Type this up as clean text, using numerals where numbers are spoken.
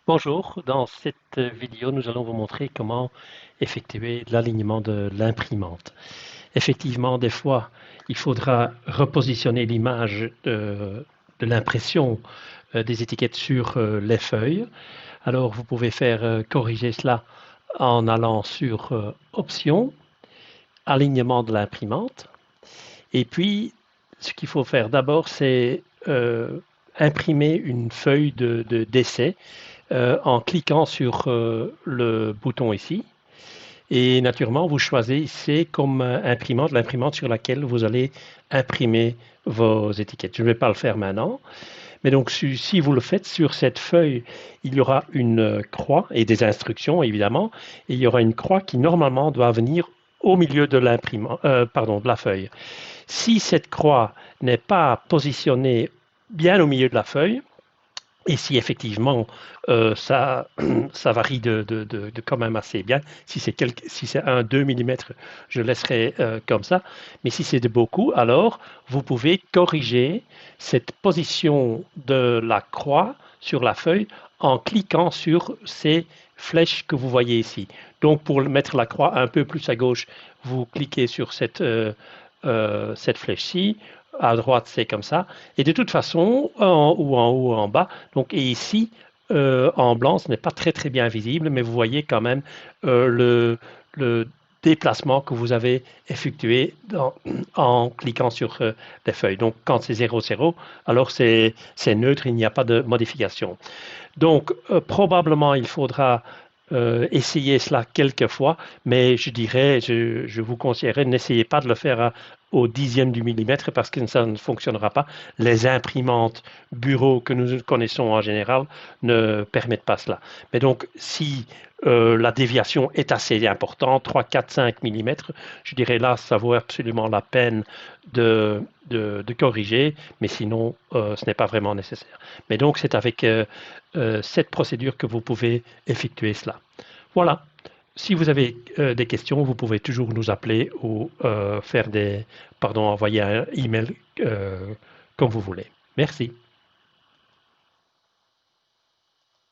Bonjour, dans cette vidéo, nous allons vous montrer comment effectuer l'alignement de l'imprimante. Effectivement, des fois, il faudra repositionner l'image de l'impression des étiquettes sur les feuilles. Alors, vous pouvez faire corriger cela en allant sur Options, Alignement de l'imprimante. Et puis, ce qu'il faut faire d'abord, c'est imprimer une feuille d'essai en cliquant sur le bouton ici. Et naturellement, vous choisissez comme imprimante l'imprimante sur laquelle vous allez imprimer vos étiquettes. Je ne vais pas le faire maintenant, mais donc si vous le faites sur cette feuille, il y aura une croix et des instructions évidemment, et il y aura une croix qui normalement doit venir au milieu de de la feuille. Si cette croix n'est pas positionnée bien au milieu de la feuille, et si effectivement ça, ça varie de quand même assez bien, si c'est 1-2 mm, je laisserai comme ça. Mais si c'est de beaucoup, alors vous pouvez corriger cette position de la croix sur la feuille en cliquant sur ces flèches que vous voyez ici. Donc pour mettre la croix un peu plus à gauche, vous cliquez sur cette flèche-ci. À droite, c'est comme ça. Et de toute façon, ou en haut ou en bas, donc, et ici, en blanc, ce n'est pas très très bien visible, mais vous voyez quand même le déplacement que vous avez effectué en cliquant sur les feuilles. Donc quand c'est 0,0, alors c'est neutre, il n'y a pas de modification. Donc probablement il faudra essayer cela quelques fois, mais je dirais, je vous conseillerais, n'essayez pas de le faire au dixième du millimètre parce que ça ne fonctionnera pas. Les imprimantes bureau que nous connaissons en général ne permettent pas cela. Mais donc, si la déviation est assez importante, 3, 4, 5 millimètres, je dirais là, ça vaut absolument la peine de corriger, mais sinon, ce n'est pas vraiment nécessaire. Mais donc, c'est avec cette procédure que vous pouvez effectuer cela. Voilà. Si vous avez des questions, vous pouvez toujours nous appeler ou envoyer un email comme vous voulez. Merci.